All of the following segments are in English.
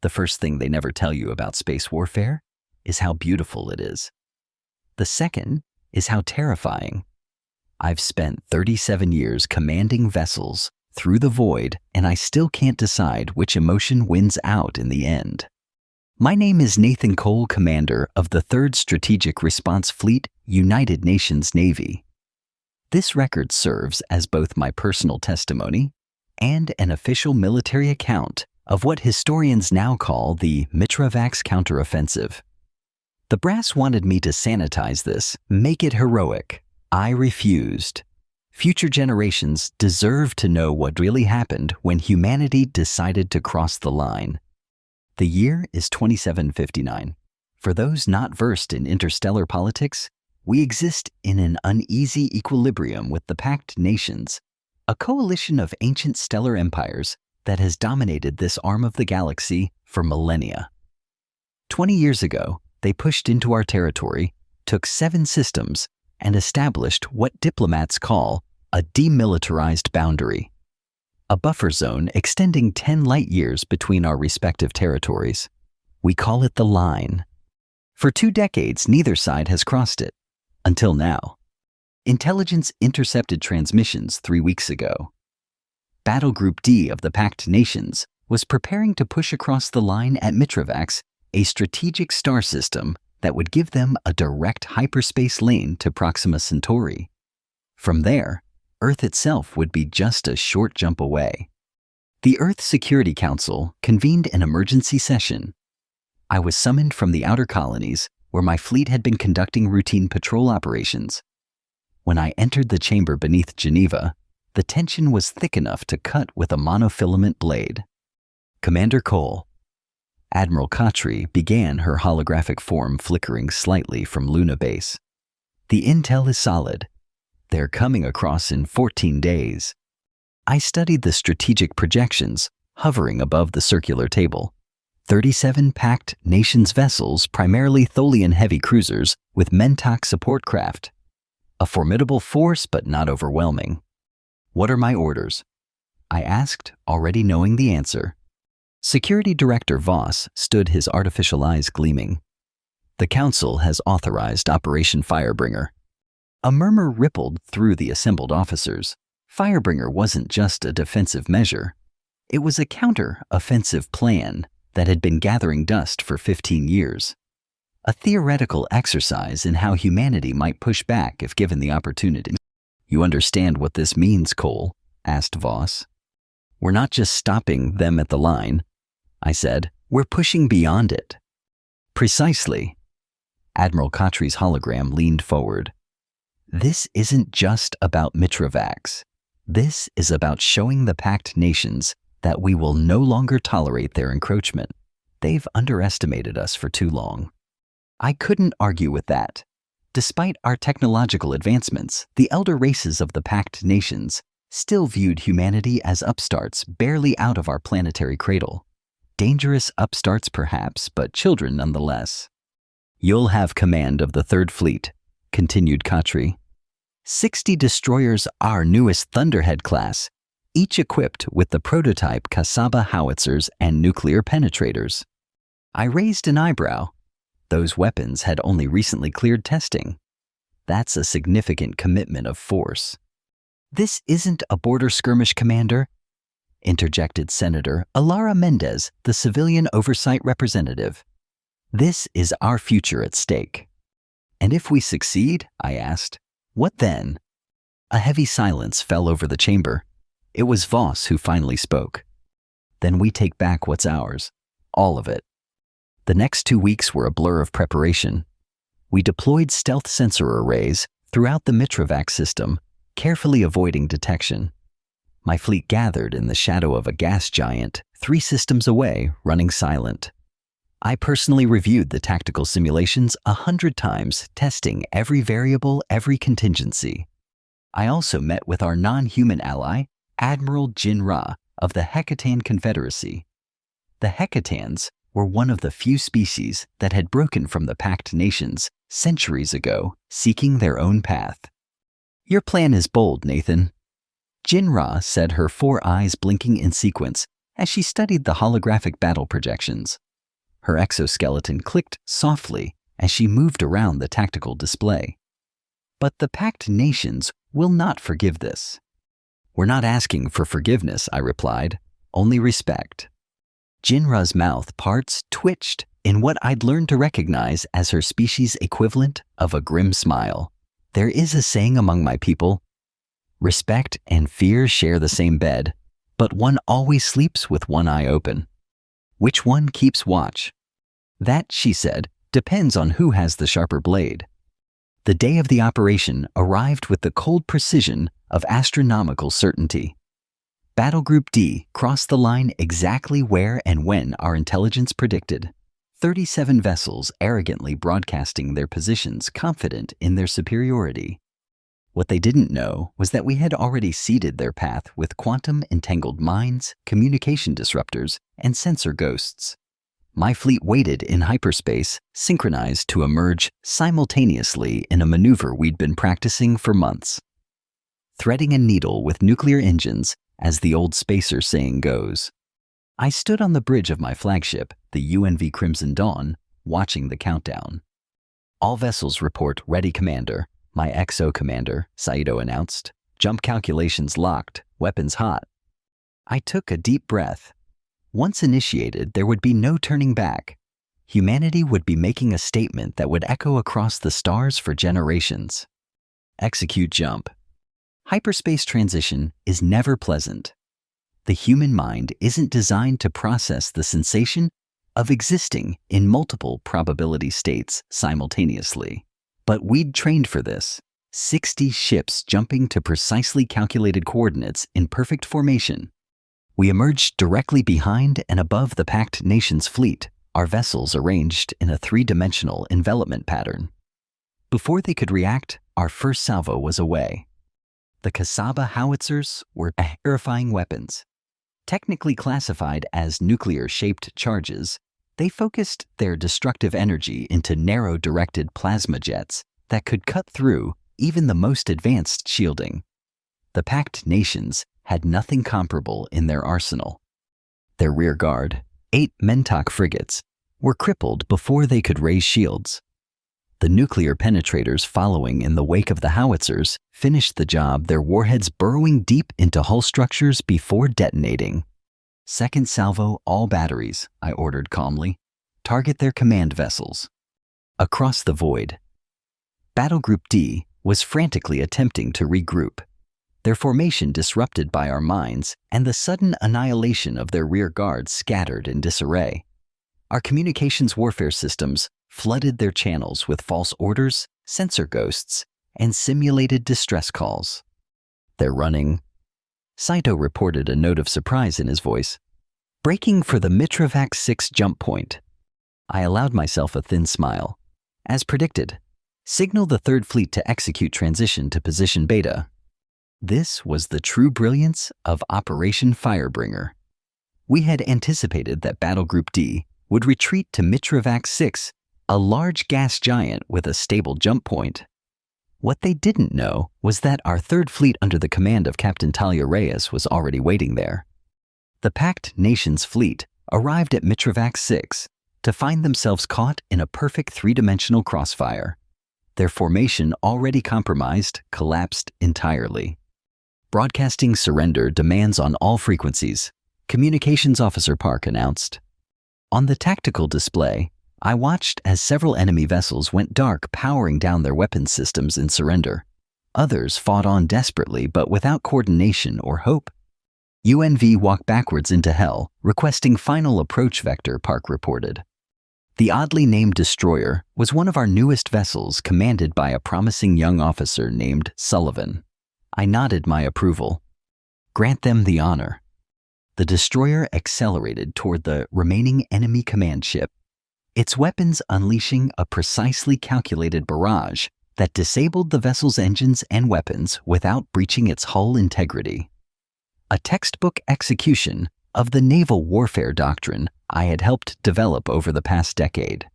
The first thing they never tell you about space warfare is how beautiful it is. The second is how terrifying. I've spent 37 years commanding vessels through the void, and I still can't decide which emotion wins out in the end. My name is Nathan Cole, commander of the 3rd Strategic Response Fleet, United Nations Navy. This record serves as both my personal testimony and an official military account of what historians now call the Mitrovax counteroffensive. The brass wanted me to sanitize this, make it heroic. I refused. Future generations deserve to know what really happened when humanity decided to cross the line. The year is 2759. For those not versed in interstellar politics, we exist in an uneasy equilibrium with the Pact Nations, a coalition of ancient stellar empires that has dominated this arm of the galaxy for millennia. 20 years ago, they pushed into our territory, took 7 systems, and established what diplomats call a demilitarized boundary, a buffer zone extending 10 light years between our respective territories. We call it the line. For 2 decades, neither side has crossed it, until now. Intelligence intercepted transmissions 3 weeks ago. Battle Group D of the Pact Nations was preparing to push across the line at Mitrovax, a strategic star system that would give them a direct hyperspace lane to Proxima Centauri. From there, Earth itself would be just a short jump away. The Earth Security Council convened an emergency session. I was summoned from the outer colonies, where my fleet had been conducting routine patrol operations. When I entered the chamber beneath Geneva, the tension was thick enough to cut with a monofilament blade. Commander Cole. Admiral Khatri began, her holographic form flickering slightly from Luna Base. The intel is solid. They're coming across in 14 days. I studied the strategic projections hovering above the circular table. 37 Pact Nations vessels, primarily Tholian heavy cruisers with Mentok support craft. A formidable force, but not overwhelming. What are my orders? I asked, already knowing the answer. Security Director Voss stood, his artificial eyes gleaming. The Council has authorized Operation Firebringer. A murmur rippled through the assembled officers. Firebringer wasn't just a defensive measure. It was a counter-offensive plan that had been gathering dust for 15 years. A theoretical exercise in how humanity might push back if given the opportunity. You understand what this means, Cole? Asked Voss. We're not just stopping them at the line, I said. We're pushing beyond it. Precisely. Admiral Khatri's hologram leaned forward. This isn't just about Mitrovax. This is about showing the Pact Nations that we will no longer tolerate their encroachment. They've underestimated us for too long. I couldn't argue with that. Despite our technological advancements, the elder races of the Pact Nations still viewed humanity as upstarts barely out of our planetary cradle. Dangerous upstarts perhaps, but children nonetheless. You'll have command of the 3rd Fleet, continued Khatri. 60 destroyers, our newest Thunderhead class, each equipped with the prototype Kasaba howitzers and nuclear penetrators. I raised an eyebrow. Those weapons had only recently cleared testing. That's a significant commitment of force. This isn't a border skirmish, Commander, interjected Senator Alara Mendez, the civilian oversight representative. This is our future at stake. And if we succeed, I asked, what then? A heavy silence fell over the chamber. It was Voss who finally spoke. Then we take back what's ours. All of it. The next 2 weeks were a blur of preparation. We deployed stealth sensor arrays throughout the Mitrovax system, carefully avoiding detection. My fleet gathered in the shadow of a gas giant, 3 systems away, running silent. I personally reviewed the tactical simulations 100 times, testing every variable, every contingency. I also met with our non-human ally, Admiral Jin-Ra of the Hecatan Confederacy. The Hecatans were one of the few species that had broken from the Pact Nations centuries ago, seeking their own path. Your plan is bold, Nathan. Jin-Ra said, her 4 eyes blinking in sequence, as she studied the holographic battle projections. Her exoskeleton clicked softly as she moved around the tactical display. But the Pact Nations will not forgive this. We're not asking for forgiveness, I replied, only respect. Jinra's mouth parts twitched in what I'd learned to recognize as her species' equivalent of a grim smile. There is a saying among my people, respect and fear share the same bed, but one always sleeps with one eye open. Which one keeps watch? That, she said, depends on who has the sharper blade. The day of the operation arrived with the cold precision of astronomical certainty. Battle Group D crossed the line exactly where and when our intelligence predicted. 37 vessels arrogantly broadcasting their positions, confident in their superiority. What they didn't know was that we had already seeded their path with quantum-entangled mines, communication disruptors, and sensor ghosts. My fleet waited in hyperspace, synchronized to emerge simultaneously in a maneuver we'd been practicing for months. Threading a needle with nuclear engines, as the old spacer saying goes. I stood on the bridge of my flagship, the UNV Crimson Dawn, watching the countdown. All vessels report ready, Commander. My XO commander, Saito announced. Jump calculations locked, weapons hot. I took a deep breath. Once initiated, there would be no turning back. Humanity would be making a statement that would echo across the stars for generations. Execute jump. Hyperspace transition is never pleasant. The human mind isn't designed to process the sensation of existing in multiple probability states simultaneously. But we'd trained for this. 60 ships jumping to precisely calculated coordinates in perfect formation. We emerged directly behind and above the Pact Nations fleet, our vessels arranged in a three-dimensional envelopment pattern. Before they could react, our first salvo was away. The Kasaba howitzers were terrifying weapons. Technically classified as nuclear-shaped charges, they focused their destructive energy into narrow-directed plasma jets that could cut through even the most advanced shielding. The Pact Nations had nothing comparable in their arsenal. Their rear guard, 8 Mentok frigates, were crippled before they could raise shields. The nuclear penetrators following in the wake of the howitzers finished the job, their warheads burrowing deep into hull structures before detonating. Second salvo, all batteries, I ordered calmly. Target their command vessels. Across the void. Battle Group D was frantically attempting to regroup. Their formation disrupted by our mines and the sudden annihilation of their rear guards scattered in disarray. Our communications warfare systems flooded their channels with false orders, sensor ghosts, and simulated distress calls. They're running. Saito reported, a note of surprise in his voice. Braking for the Mitrovac 6 jump point. I allowed myself a thin smile. As predicted, signal the Third Fleet to execute transition to position beta. This was the true brilliance of Operation Firebringer. We had anticipated that Battle Group D would retreat to Mitrovac 6, a large gas giant with a stable jump point. What they didn't know was that our Third Fleet under the command of Captain Talia Reyes was already waiting there. The Pact Nations fleet arrived at Mitrovac 6 to find themselves caught in a perfect three-dimensional crossfire. Their formation, already compromised, collapsed entirely. Broadcasting surrender demands on all frequencies, Communications Officer Park announced. On the tactical display, I watched as several enemy vessels went dark, powering down their weapons systems in surrender. Others fought on desperately but without coordination or hope. UNV walked backwards into hell, requesting final approach vector, Park reported. The oddly named destroyer was one of our newest vessels, commanded by a promising young officer named Sullivan. I nodded my approval. Grant them the honor. The destroyer accelerated toward the remaining enemy command ship, its weapons unleashing a precisely calculated barrage that disabled the vessel's engines and weapons without breaching its hull integrity. A textbook execution of the naval warfare doctrine I had helped develop over the past decade.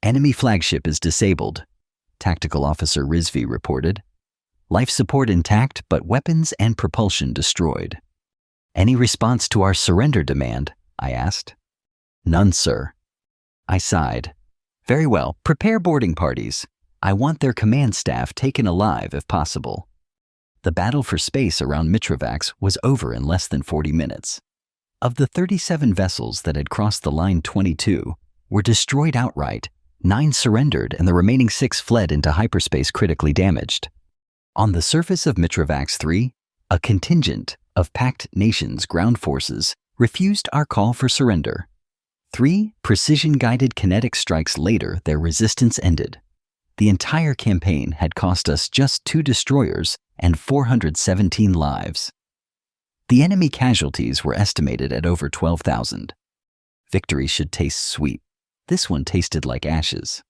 Enemy flagship is disabled, Tactical Officer Rizvi reported. Life support intact, but weapons and propulsion destroyed. Any response to our surrender demand? I asked. None, sir. I sighed. Very well, prepare boarding parties. I want their command staff taken alive if possible. The battle for space around Mitrovax was over in less than 40 minutes. Of the 37 vessels that had crossed the line, 22 were destroyed outright, 9 surrendered, and the remaining 6 fled into hyperspace critically damaged. On the surface of Mitrovax 3, a contingent of packed nations ground forces refused our call for surrender. 3 precision-guided kinetic strikes later, their resistance ended. The entire campaign had cost us just 2 destroyers and 417 lives. The enemy casualties were estimated at over 12,000. Victory should taste sweet. This one tasted like ashes.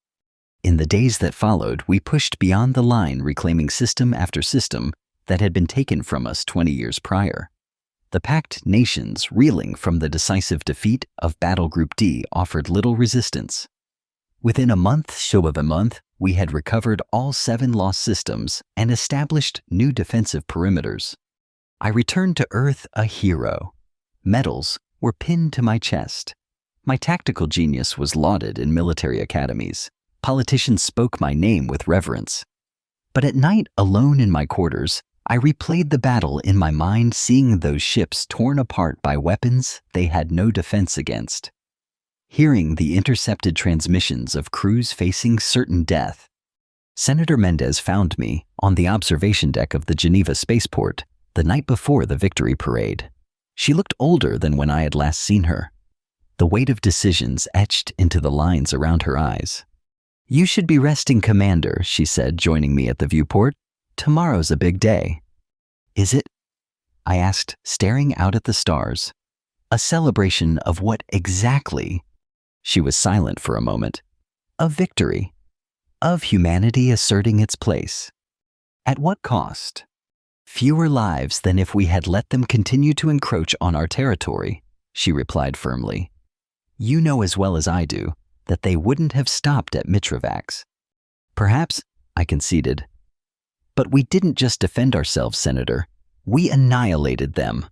In the days that followed, we pushed beyond the line, reclaiming system after system that had been taken from us 20 years prior. The packed nations, reeling from the decisive defeat of Battle Group D, offered little resistance. Within a month, we had recovered all 7 lost systems and established new defensive perimeters. I returned to Earth a hero. Medals were pinned to my chest. My tactical genius was lauded in military academies. Politicians spoke my name with reverence. But at night, alone in my quarters, I replayed the battle in my mind, seeing those ships torn apart by weapons they had no defense against. Hearing the intercepted transmissions of crews facing certain death. Senator Mendez found me on the observation deck of the Geneva spaceport the night before the victory parade. She looked older than when I had last seen her. The weight of decisions etched into the lines around her eyes. You should be resting, Commander, she said, joining me at the viewport. Tomorrow's a big day. Is it? I asked, staring out at the stars. A celebration of what exactly? She was silent for a moment. Of victory. Of humanity asserting its place. At what cost? Fewer lives than if we had let them continue to encroach on our territory, she replied firmly. You know as well as I do that they wouldn't have stopped at Mitrovax. Perhaps, I conceded. But we didn't just defend ourselves, Senator. We annihilated them.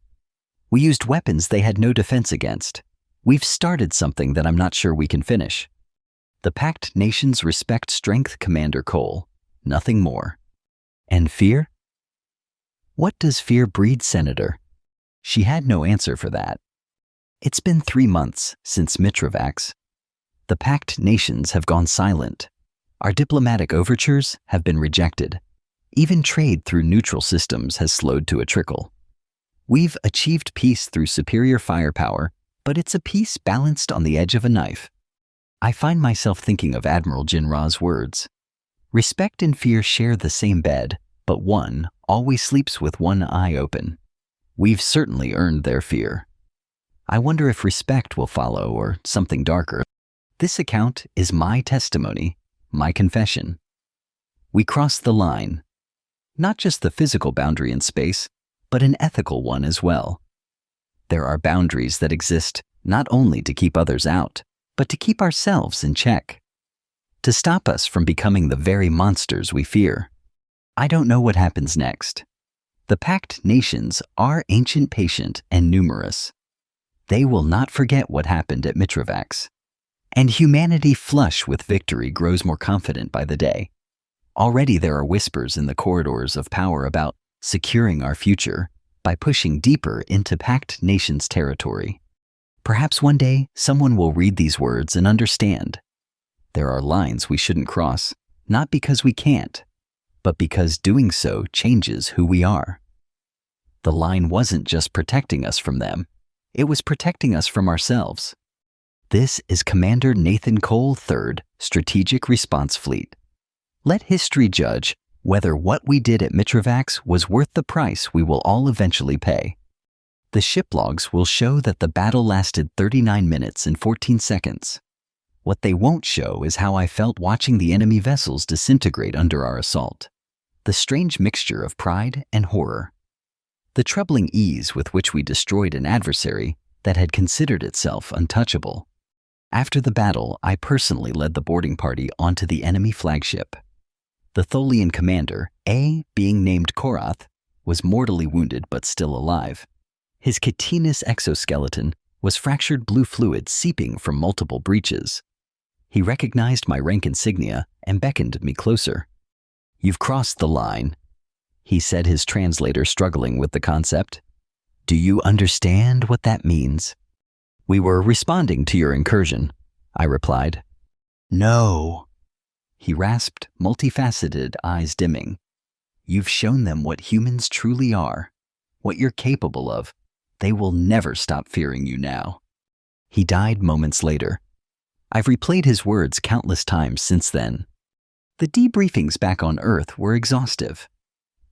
We used weapons they had no defense against. We've started something that I'm not sure we can finish. The packed nations respect strength, Commander Cole. Nothing more. And fear? What does fear breed, Senator? She had no answer for that. It's been 3 months since Mitrovax. The packed nations have gone silent. Our diplomatic overtures have been rejected. Even trade through neutral systems has slowed to a trickle. We've achieved peace through superior firepower, but it's a peace balanced on the edge of a knife. I find myself thinking of Admiral Jinra's words. Respect and fear share the same bed, but one always sleeps with one eye open. We've certainly earned their fear. I wonder if respect will follow or something darker. This account is my testimony, my confession. We crossed the line. Not just the physical boundary in space, but an ethical one as well. There are boundaries that exist not only to keep others out, but to keep ourselves in check. To stop us from becoming the very monsters we fear. I don't know what happens next. The packed nations are ancient, patient, and numerous. They will not forget what happened at Mitrovax. And humanity flush with victory grows more confident by the day. Already there are whispers in the corridors of power about securing our future by pushing deeper into packed nations' territory. Perhaps one day someone will read these words and understand. There are lines we shouldn't cross, not because we can't, but because doing so changes who we are. The line wasn't just protecting us from them, it was protecting us from ourselves. This is Commander Nathan Cole, 3rd Strategic Response Fleet. Let history judge whether what we did at Mitrovax was worth the price we will all eventually pay. The ship logs will show that the battle lasted 39 minutes and 14 seconds. What they won't show is how I felt watching the enemy vessels disintegrate under our assault. The strange mixture of pride and horror. The troubling ease with which we destroyed an adversary that had considered itself untouchable. After the battle, I personally led the boarding party onto the enemy flagship. The Tholian commander, A, being named Korath, was mortally wounded but still alive. His chitinous exoskeleton was fractured blue fluid seeping from multiple breaches. He recognized my rank insignia and beckoned me closer. "You've crossed the line," he said, his translator struggling with the concept. "Do you understand what that means?" "We were responding to your incursion," I replied. "No," he rasped, multifaceted eyes dimming. "You've shown them what humans truly are, what you're capable of. They will never stop fearing you now." He died moments later. I've replayed his words countless times since then. The debriefings back on Earth were exhaustive.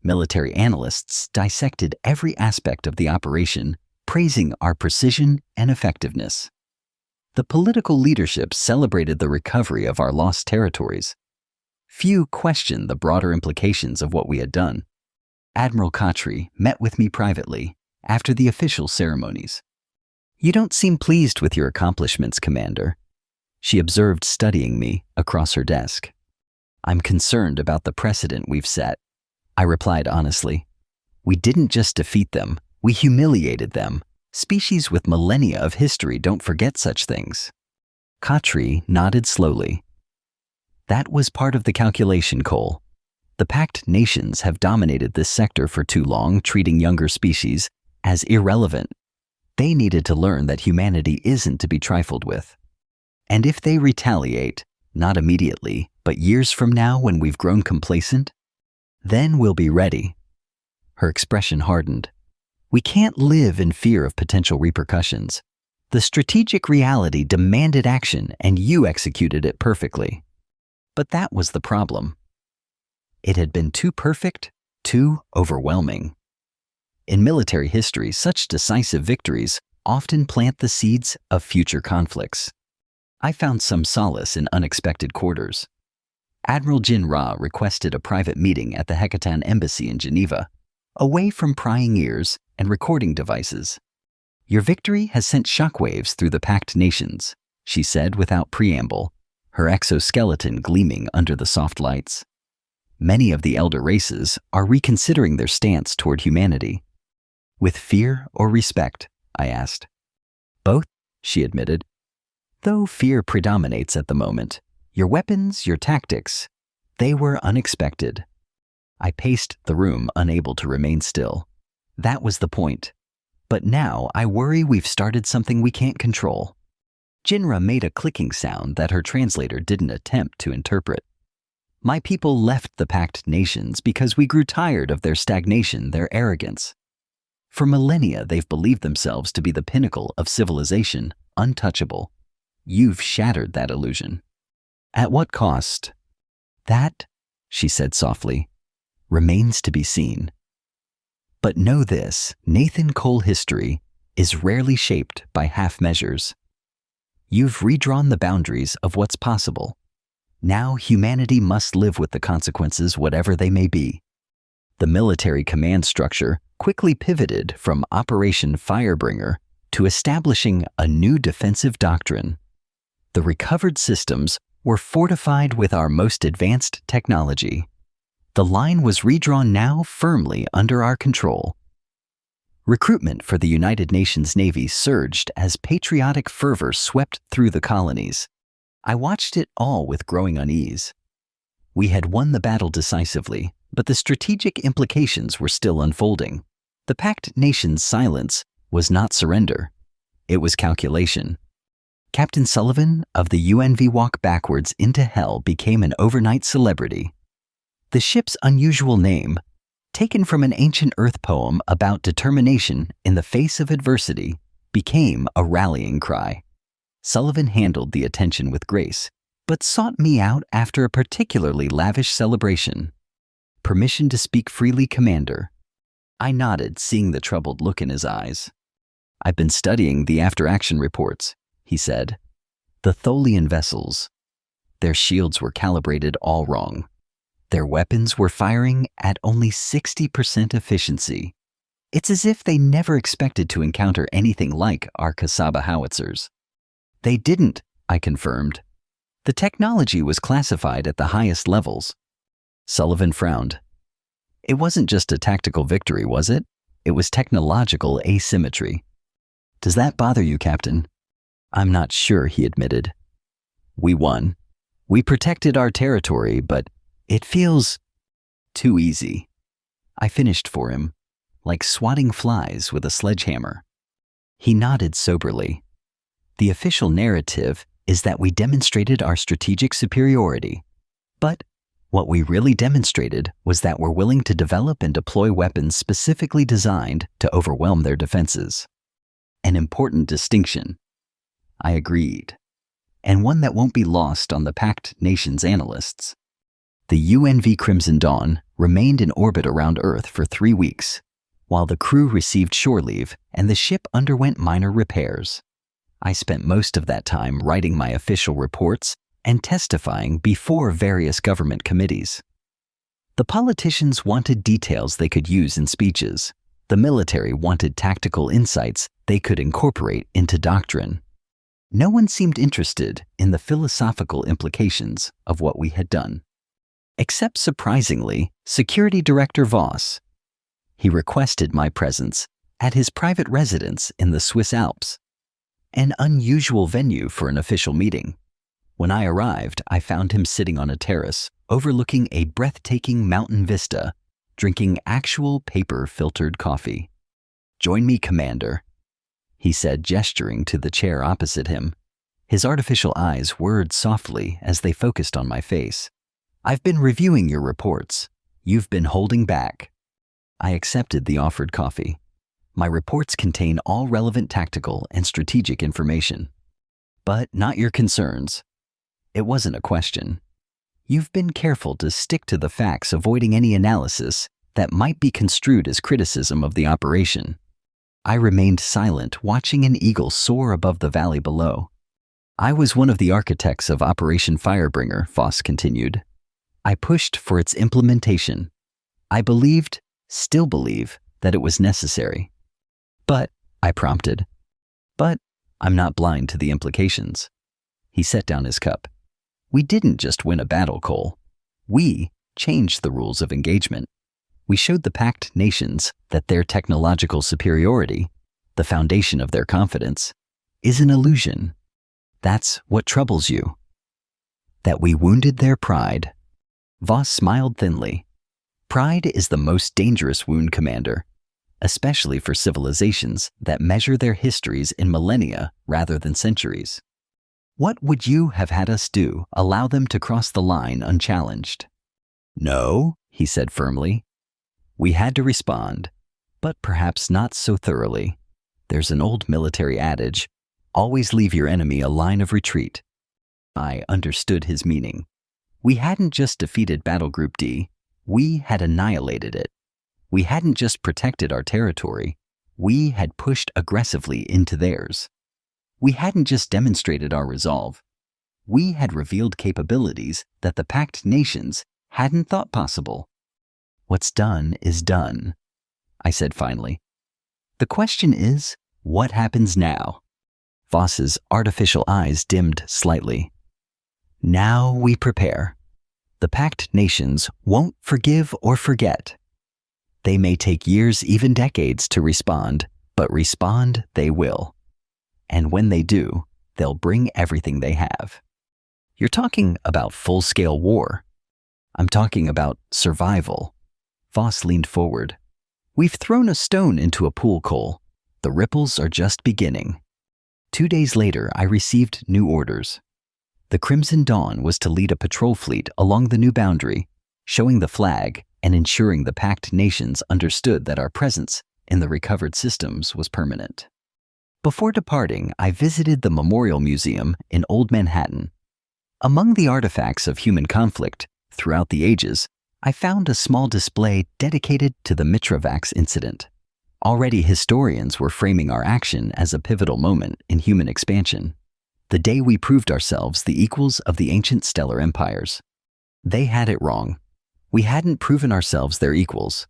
Military analysts dissected every aspect of the operation, praising our precision and effectiveness. The political leadership celebrated the recovery of our lost territories. Few questioned the broader implications of what we had done. Admiral Khatri met with me privately after the official ceremonies. "You don't seem pleased with your accomplishments, Commander," she observed, studying me across her desk. "I'm concerned about the precedent we've set," I replied honestly. "We didn't just defeat them, we humiliated them. Species with millennia of history don't forget such things." Khatri nodded slowly. "That was part of the calculation, Cole. The Pact Nations have dominated this sector for too long, treating younger species as irrelevant. They needed to learn that humanity isn't to be trifled with. And if they retaliate, not immediately, but years from now when we've grown complacent, then we'll be ready." Her expression hardened. "We can't live in fear of potential repercussions. The strategic reality demanded action, and you executed it perfectly." But that was the problem. It had been too perfect, too overwhelming. In military history, such decisive victories often plant the seeds of future conflicts. I found some solace in unexpected quarters. Admiral Jin Ra requested a private meeting at the Hekatan Embassy in Geneva, away from prying ears and recording devices. "Your victory has sent shockwaves through the Pact Nations," she said without preamble, her exoskeleton gleaming under the soft lights. "Many of the elder races are reconsidering their stance toward humanity." "With fear or respect?" I asked. "Both," she admitted. "Though fear predominates at the moment. Your weapons, your tactics, they were unexpected." I paced the room, unable to remain still. That was the point. But now I worry we've started something we can't control. Jinra made a clicking sound that her translator didn't attempt to interpret. "My people left the Pact Nations because we grew tired of their stagnation, their arrogance. For millennia, they've believed themselves to be the pinnacle of civilization, untouchable. You've shattered that illusion." "At what cost?" "That," she said softly, "remains to be seen. But know this, Nathan Cole history is rarely shaped by half measures. You've redrawn the boundaries of what's possible. Now humanity must live with the consequences, whatever they may be." The military command structure quickly pivoted from Operation Firebringer to establishing a new defensive doctrine. The recovered systems were fortified with our most advanced technology. The line was redrawn now firmly under our control. Recruitment for the United Nations Navy surged as patriotic fervor swept through the colonies. I watched it all with growing unease. We had won the battle decisively, but the strategic implications were still unfolding. The Pact Nations' silence was not surrender. It was calculation. Captain Sullivan of the UNV Walk Backwards into Hell became an overnight celebrity. The ship's unusual name, taken from an ancient Earth poem about determination in the face of adversity, became a rallying cry. Sullivan handled the attention with grace, but sought me out after a particularly lavish celebration. "Permission to speak freely, Commander." I nodded, seeing the troubled look in his eyes. "I've been studying the after-action reports," he said. "The Tholian vessels. Their shields were calibrated all wrong. Their weapons were firing at only 60% efficiency. It's as if they never expected to encounter anything like our Kasaba howitzers." "They didn't," I confirmed. "The technology was classified at the highest levels." Sullivan frowned. "It wasn't just a tactical victory, was it? It was technological asymmetry. Does that bother you, Captain? I'm not sure, he admitted. We won. We protected our territory, but it feels too easy. I finished for him, like swatting flies with a sledgehammer. He nodded soberly. The official narrative is that we demonstrated our strategic superiority. But what we really demonstrated was that we're willing to develop and deploy weapons specifically designed to overwhelm their defenses. An important distinction. I agreed. And one that won't be lost on the Pact Nations analysts. The UNV Crimson Dawn remained in orbit around Earth for 3 weeks, while the crew received shore leave and the ship underwent minor repairs. I spent most of that time writing my official reports and testifying before various government committees. The politicians wanted details they could use in speeches. The military wanted tactical insights they could incorporate into doctrine. No one seemed interested in the philosophical implications of what we had done. Except, surprisingly, Security Director Voss. He requested my presence at his private residence in the Swiss Alps, an unusual venue for an official meeting. When I arrived, I found him sitting on a terrace overlooking a breathtaking mountain vista, drinking actual paper-filtered coffee. "Join me, Commander," he said, gesturing to the chair opposite him. His artificial eyes whirred softly as they focused on my face. "I've been reviewing your reports. You've been holding back." I accepted the offered coffee. My reports contain all relevant tactical and strategic information. But not your concerns. It wasn't a question. You've been careful to stick to the facts, avoiding any analysis that might be construed as criticism of the operation. I remained silent, watching an eagle soar above the valley below. "I was one of the architects of Operation Firebringer," Voss continued. "I pushed for its implementation. I believed, still believe, that it was necessary." "But," I prompted. "But I'm not blind to the implications." He set down his cup. "We didn't just win a battle, Cole. We changed the rules of engagement. We showed the Pact Nations that their technological superiority, the foundation of their confidence, is an illusion. That's what troubles you. That we wounded their pride." Voss smiled thinly. "Pride is the most dangerous wound, Commander, especially for civilizations that measure their histories in millennia rather than centuries. What would you have had us do? Allow them to cross the line unchallenged?" "No," he said firmly. "We had to respond, but perhaps not so thoroughly. There's an old military adage, always leave your enemy a line of retreat." I understood his meaning. We hadn't just defeated Battle Group D, we had annihilated it. We hadn't just protected our territory, we had pushed aggressively into theirs. We hadn't just demonstrated our resolve, we had revealed capabilities that the Pact Nations hadn't thought possible. "What's done is done," I said finally. "The question is, what happens now?" Voss's artificial eyes dimmed slightly. "Now we prepare. The Pact Nations won't forgive or forget. They may take years, even decades, to respond, but respond they will. And when they do, they'll bring everything they have." "You're talking about full-scale war." "I'm talking about survival." Voss leaned forward. "We've thrown a stone into a pool, Cole. The ripples are just beginning." 2 days later, I received new orders. The Crimson Dawn was to lead a patrol fleet along the new boundary, showing the flag and ensuring the Pact Nations understood that our presence in the recovered systems was permanent. Before departing, I visited the Memorial Museum in Old Manhattan. Among the artifacts of human conflict throughout the ages, I found a small display dedicated to the Mitrovax incident. Already historians were framing our action as a pivotal moment in human expansion, the day we proved ourselves the equals of the ancient stellar empires. They had it wrong. We hadn't proven ourselves their equals.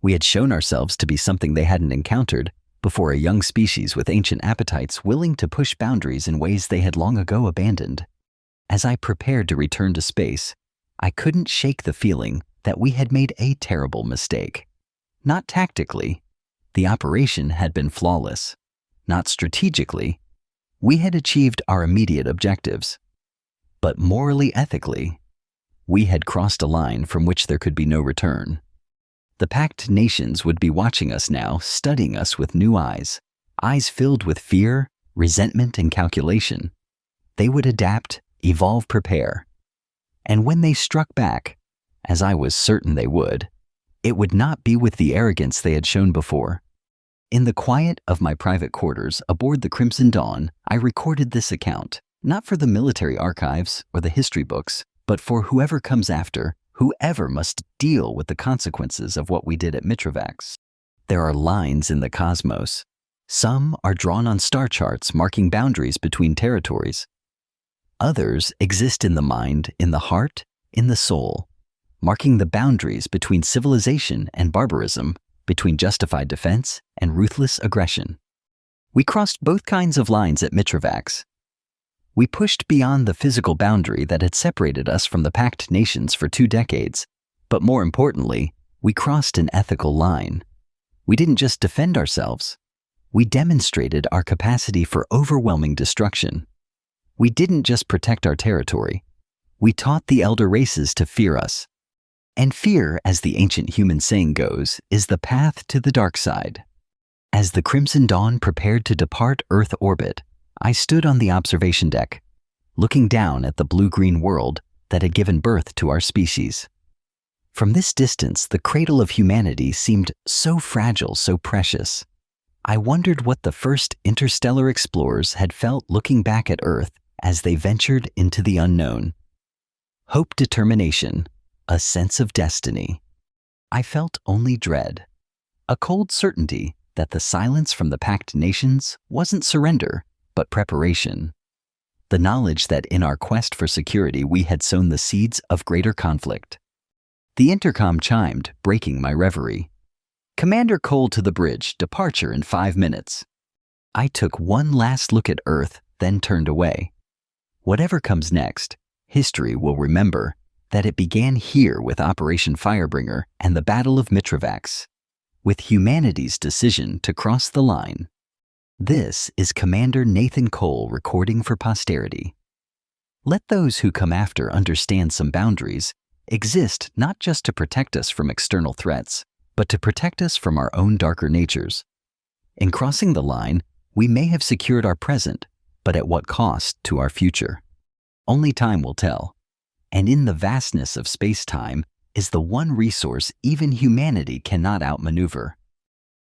We had shown ourselves to be something they hadn't encountered before, a young species with ancient appetites willing to push boundaries in ways they had long ago abandoned. As I prepared to return to space, I couldn't shake the feeling that we had made a terrible mistake. Not tactically, The operation had been flawless. Not strategically. We had achieved our immediate objectives. But morally, ethically, we had crossed a line from which there could be no return. The packed nations would be watching us now, studying us with new eyes filled with fear, resentment, and calculation. They would adapt, evolve, prepare. And when they struck back, as I was certain they would, it would not be with the arrogance they had shown before. In the quiet of my private quarters aboard the Crimson Dawn, I recorded this account, not for the military archives or the history books, but for whoever comes after, whoever must deal with the consequences of what we did at Mitrovax. There are lines in the cosmos. Some are drawn on star charts marking boundaries between territories. Others exist in the mind, in the heart, in the soul, marking the boundaries between civilization and barbarism, between justified defense and ruthless aggression. We crossed both kinds of lines at Mitrovax. We pushed beyond the physical boundary that had separated us from the packed nations for 2 decades, but more importantly, we crossed an ethical line. We didn't just defend ourselves. We demonstrated our capacity for overwhelming destruction. We didn't just protect our territory. We taught the elder races to fear us. And fear, as the ancient human saying goes, is the path to the dark side. As the Crimson Dawn prepared to depart Earth orbit, I stood on the observation deck, looking down at the blue-green world that had given birth to our species. From this distance, the cradle of humanity seemed so fragile, so precious. I wondered what the first interstellar explorers had felt looking back at Earth as they ventured into the unknown. Hope, determination, a sense of destiny. I felt only dread, a cold certainty that the silence from the packed nations wasn't surrender, but preparation. The knowledge that in our quest for security we had sown the seeds of greater conflict. The intercom chimed, breaking my reverie. Commander Cole to the bridge, departure in 5 minutes. I took one last look at Earth, then turned away. Whatever comes next, history will remember that it began here with Operation Firebringer and the Battle of Mitrovax, with humanity's decision to cross the line. This is Commander Nathan Cole recording for posterity. Let those who come after understand some boundaries exist not just to protect us from external threats, but to protect us from our own darker natures. In crossing the line, we may have secured our present, but at what cost to our future? Only time will tell. And in the vastness of space-time is the one resource even humanity cannot outmaneuver: